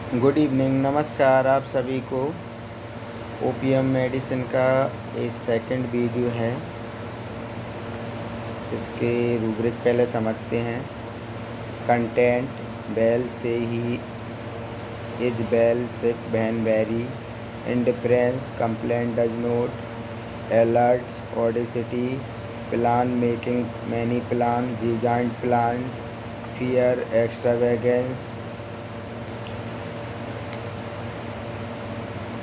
Good evening, नमस्कार आप सभी को। ओपीएम मेडिसिन का ये सेकंड वीडियो है। इसके रूब्रिक पहले समझते हैं। कंटेंट: बेल से ही इज बेल सिक बहन बैरी, indifference complaint does not, alerts audacity, plan making many plan giant plans, fear extravagance,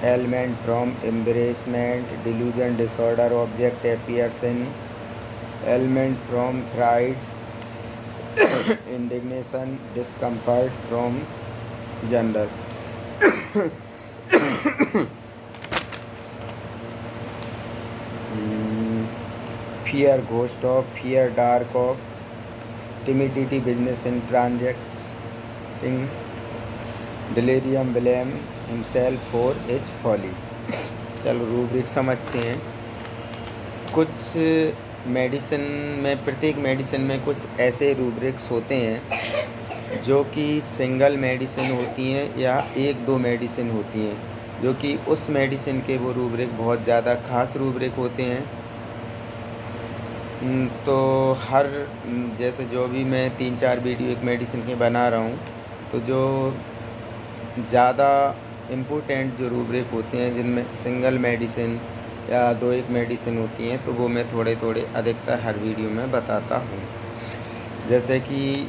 ailment from embarrassment, delusion disorder object appears in, ailment from pride, indignation, discomfort from gender. Fear ghost of, fear dark of, timidity business in transacting, delirium blame himself for his folly. चलो rubric समझते हैं। कुछ medicine में, प्रत्येक medicine में कुछ ऐसे rubrics होते हैं जो कि सिंगल मेडिसिन होती हैं या एक दो मेडिसिन होती हैं, जो कि उस मेडिसिन के वो रूब्रिक बहुत ज़्यादा ख़ास रूब्रिक होते हैं। तो हर जैसे जो भी मैं 3-4 वीडियो एक मेडिसिन के बना रहा हूँ, तो जो ज़्यादा इम्पोर्टेंट जो रूब्रिक होते हैं जिनमें सिंगल मेडिसिन या दो एक मेडिसिन होती हैं, तो वो मैं थोड़े थोड़े अधिकतर हर वीडियो में बताता हूँ। जैसे कि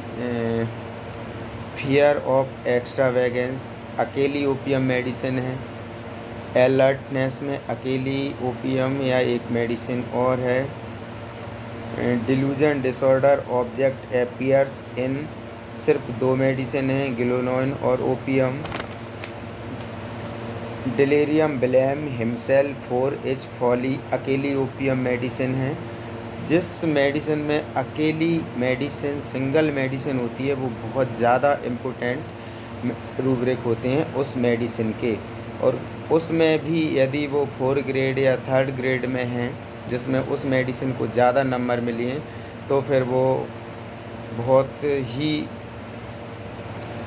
फियर ऑफ एक्स्ट्रावेगेंस अकेली ओपीएम मेडिसिन है। अलर्टनेस में अकेली ओपीएम या एक मेडिसिन और है। Delusion disorder object appears in, सिर्फ दो मेडिसिन हैं, गिलोनोइन और OPM. Delirium blame himself for his folly अकेली ओपीएम मेडिसिन है। जिस मेडिसिन में अकेली मेडिसिन सिंगल मेडिसिन होती है वो बहुत ज़्यादा इम्पोर्टेंट रूब्रिक होते हैं उस मेडिसिन के, और उसमें भी यदि वो 4 ग्रेड या 3rd ग्रेड में हैं, जिसमें उस मेडिसिन को ज़्यादा नंबर मिले हैं, तो फिर वो बहुत ही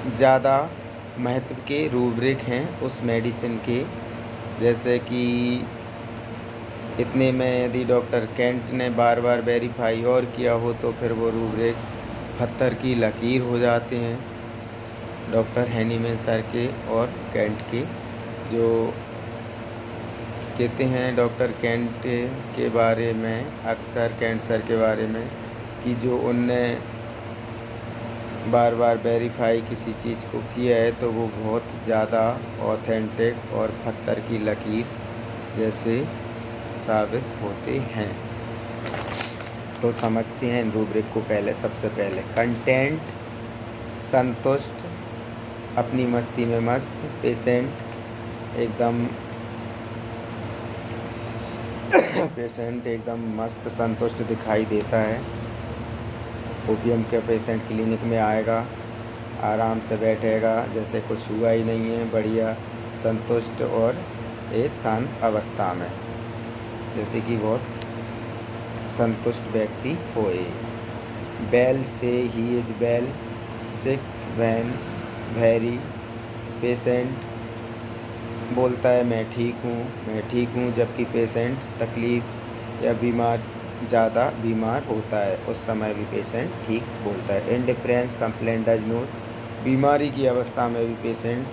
ज़्यादा महत्व के रूब्रिक हैं उस मेडिसिन के। जैसे कि इतने में यदि डॉक्टर केंट ने बार बार वेरीफाई और किया हो तो फिर वो रूब्रिक पत्थर की लकीर हो जाते हैं। डॉक्टर हैनीमैन सर के और केंट के, जो कहते हैं डॉक्टर केंट के बारे में, अक्सर केंट सर के बारे में, कि जो उनने बार बार वेरीफाई किसी चीज़ को किया है तो वो बहुत ज़्यादा ऑथेंटिक और पत्थर की लकीर जैसे साबित होते हैं। तो समझते हैं इन रूब्रिक को। पहले सबसे पहले कंटेंट: संतुष्ट, अपनी मस्ती में मस्त, पेशेंट एकदम मस्त संतुष्ट दिखाई देता है। ओपीएम के पेशेंट क्लिनिक में आएगा, आराम से बैठेगा जैसे कुछ हुआ ही नहीं है, बढ़िया संतुष्ट और एक शांत अवस्था में, जैसे कि बहुत संतुष्ट व्यक्ति होए। बेल से ही इज बेल सिक वैन वेरी, पेशेंट बोलता है मैं ठीक हूँ, जबकि पेशेंट तकलीफ़ या ज़्यादा बीमार होता है, उस समय भी पेशेंट ठीक बोलता है। इंडिफरेंस कंप्लेंट डज नोट, बीमारी की अवस्था में भी पेशेंट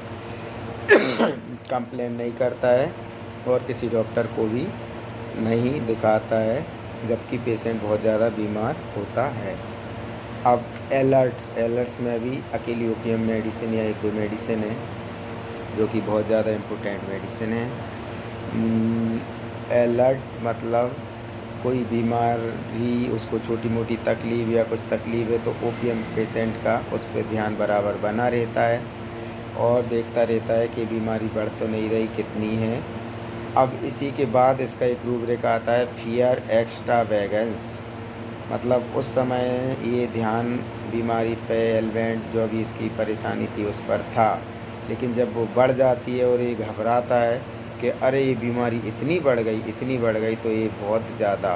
कंप्लेन नहीं करता है और किसी डॉक्टर को भी नहीं दिखाता है, जबकि पेशेंट बहुत ज़्यादा बीमार होता है। अब अलर्ट्स में भी अकेली ओपीएम मेडिसिन या एक दो मेडिसिन है, जो कि बहुत ज़्यादा इम्पोर्टेंट मेडिसिन है। अलर्ट मतलब कोई बीमारी, उसको छोटी मोटी तकलीफ़ या कुछ तकलीफ़ है तो ओपीएम पेशेंट का उस पर ध्यान बराबर बना रहता है और देखता रहता है कि बीमारी बढ़ तो नहीं रही, कितनी है। अब इसी के बाद इसका एक रूब्रिक आता है फियर एक्स्ट्रावेगेंस, मतलब उस समय ये ध्यान बीमारी पे, एलिमेंट जो भी इसकी परेशानी थी उस पर था, लेकिन जब वो बढ़ जाती है और ये घबराता है कि अरे ये बीमारी इतनी बढ़ गई, तो ये बहुत ज़्यादा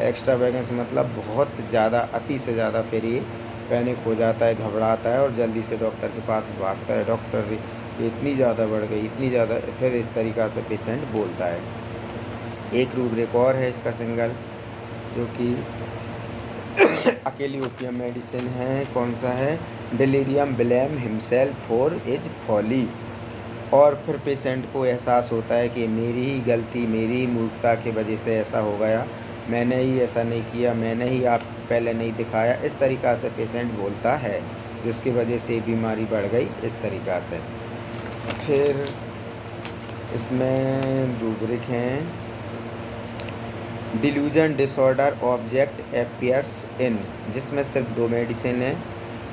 एक्स्ट्रावेगेंस मतलब बहुत ज़्यादा, अति से ज़्यादा, फिर ये पैनिक हो जाता है, घबराता है और जल्दी से डॉक्टर के पास भागता है। डॉक्टर कि इतनी ज़्यादा बढ़ गई, इतनी ज़्यादा, फिर इस तरीक़ा से पेशेंट बोलता है। एक रूब्रिक और है इसका सिंगल, जो कि अकेली ओपियम मेडिसिन है। कौन सा है? Delirium blame himself for his folly. और फिर पेशेंट को एहसास होता है कि मेरी ही गलती, मेरी ही मूर्खता की वजह से ऐसा हो गया, मैंने ही ऐसा नहीं किया, मैंने ही आप पहले नहीं दिखाया, इस तरीक़ा से पेशेंट बोलता है, जिसकी वजह से बीमारी बढ़ गई इस तरीक़ा से। फिर इसमें रूब्रिक हैं, डिल्यूजन डिसऑर्डर ऑब्जेक्ट एपियर्स इन, जिसमें सिर्फ 2 मेडिसिन हैं,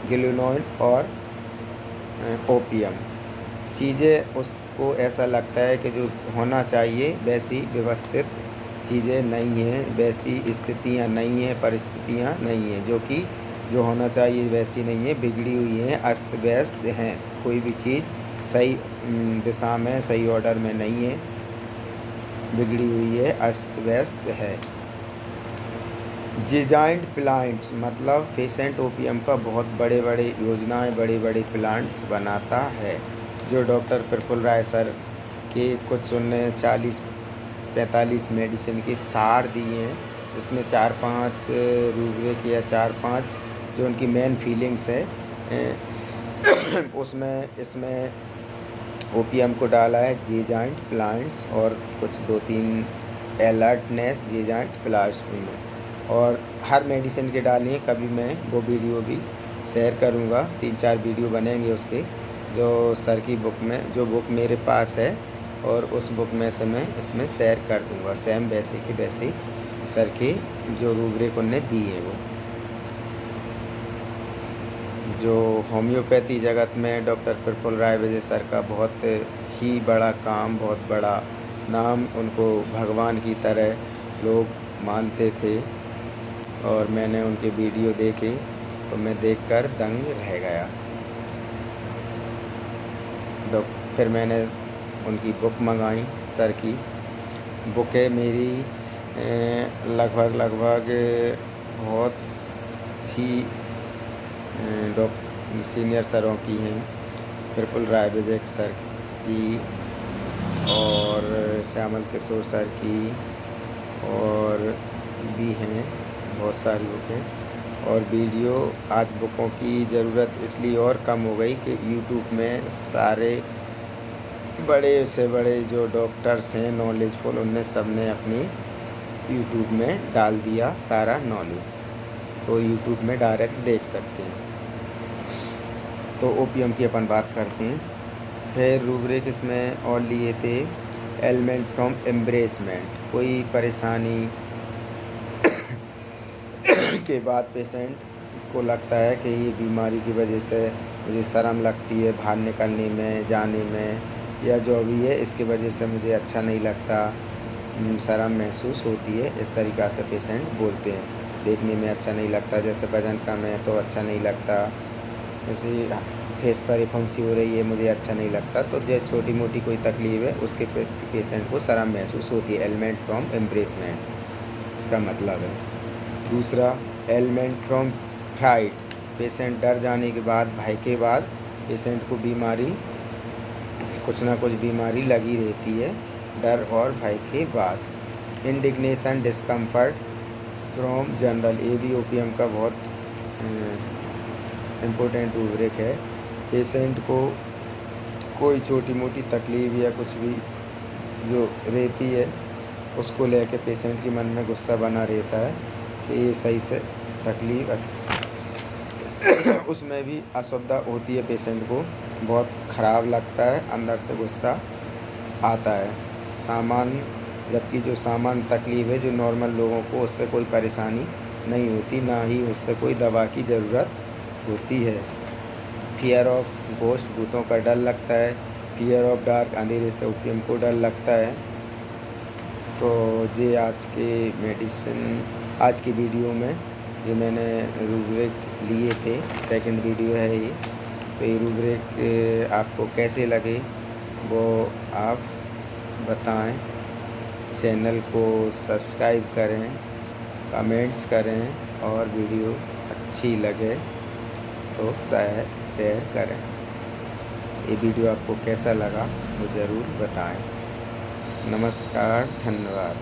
गिलोनोइन और ओपियम। चीज़ें उसको ऐसा लगता है कि जो होना चाहिए वैसी व्यवस्थित चीज़ें नहीं हैं, वैसी स्थितियां नहीं हैं, परिस्थितियां नहीं हैं, जो कि जो होना चाहिए वैसी नहीं है, बिगड़ी हुई हैं, अस्त व्यस्त हैं। कोई भी चीज़ सही दिशा में, सही ऑर्डर में नहीं है, बिगड़ी हुई है, अस्त व्यस्त है। जिजाइंट प्लांट्स मतलब पेशेंट ओपियम का बहुत बड़े बड़े योजनाएं, बड़े बड़े प्लांट्स बनाता है, जो डॉक्टर प्रफुल्ल राय सर के कुछ उन्होंने 40-45 मेडिसिन के सार दिए हैं, जिसमें 4-5 रूब्रिक या 4-5 जो उनकी मेन फीलिंग्स है, उसमें इसमें ओपियम को डाला है जिजाइंट प्लांट्स, और कुछ 2-3 अलर्टनेस जिजाइंट प्लांट्स में, और हर मेडिसिन के डाली हैं। कभी मैं वो वीडियो भी शेयर करूँगा, 3-4 वीडियो बनेंगे उसके, जो सर की बुक में, जो बुक मेरे पास है, और उस बुक में से मैं इसमें शेयर कर दूँगा, सेम वैसे की वैसे सर की जो रूब्रिक उन्होंने दी है। वो जो होम्योपैथी जगत में डॉक्टर प्रफुल्ल राय विजय सर का बहुत ही बड़ा काम, बहुत बड़ा नाम, उनको भगवान की तरह लोग मानते थे, और मैंने उनके वीडियो देखे तो मैं देखकर दंग रह गया। फिर मैंने उनकी बुक मंगाई, सर की बुक है मेरी लगभग बहुत ही सीनियर सरों की हैं, प्रफुल्ल राय विजय सर की और श्यामल किशोर सर की, और भी हैं बहुत सारी बुकें। और वीडियो आज बुकों की ज़रूरत इसलिए और कम हो गई कि यूट्यूब में सारे बड़े से बड़े जो डॉक्टर्स हैं नॉलेजफुल, उनने सब ने अपनी यूट्यूब में डाल दिया सारा नॉलेज, तो यूट्यूब में डायरेक्ट देख सकते हैं। तो ओपियम की अपन बात करते हैं। फिर रूब्रिक इसमें और लिए थे, एलिमेंट फ्रॉम एम्ब्रेसमेंट, कोई परेशानी के बाद पेशेंट को लगता है कि ये बीमारी की वजह से मुझे शर्म लगती है बाहर निकलने में, जाने में, या जो भी है इसकी वजह से मुझे अच्छा नहीं लगता, शर्म महसूस होती है, इस तरीक़ा से पेशेंट बोलते हैं। देखने में अच्छा नहीं लगता, जैसे वजन कम है तो अच्छा नहीं लगता, जैसे फेस पर फुंसी हो रही है मुझे अच्छा नहीं लगता, तो जो छोटी मोटी कोई तकलीफ़ है उसके प्रति पेशेंट को शर्म महसूस होती है। एलिमेंट फ्रॉम एम्ब्रेसमेंट इसका मतलब है। दूसरा, एलिमेंट फ्रॉम फ्राइट, पेशेंट डर जाने के बाद, भय के बाद पेशेंट को बीमारी, कुछ ना कुछ बीमारी लगी रहती है डर और भय के बाद। इंडिग्नेशन डिस्कम्फर्ट फ्रॉम जनरल, ये भी ओपियम का बहुत इम्पोर्टेंट रूब्रिक है। पेशेंट को कोई छोटी मोटी तकलीफ़ या कुछ भी जो रहती है उसको लेके पेशेंट के मन में गुस्सा बना रहता है कि ये सही से तकलीफ़ उसमें भी असुविधा होती है, पेशेंट को बहुत ख़राब लगता है, अंदर से गुस्सा आता है। सामान्य, जबकि जो सामान्य तकलीफ़ है जो नॉर्मल लोगों को, उससे कोई परेशानी नहीं होती, ना ही उससे कोई दवा की ज़रूरत होती है। फियर ऑफ घोस्ट, भूतों का डर लगता है। फियर ऑफ डार्क, अंधेरे से ओपियम को डर लगता है। तो ये आज के मेडिसिन, आज की वीडियो में जो मैंने रूब्रिक लिए थे, सेकंड वीडियो है ये, तो ये रूब्रिक आपको कैसे लगे वो आप बताएं। चैनल को सब्सक्राइब करें, कमेंट्स करें, और वीडियो अच्छी लगे तो शेयर करें। ये वीडियो आपको कैसा लगा वो ज़रूर बताएं। नमस्कार, धन्यवाद।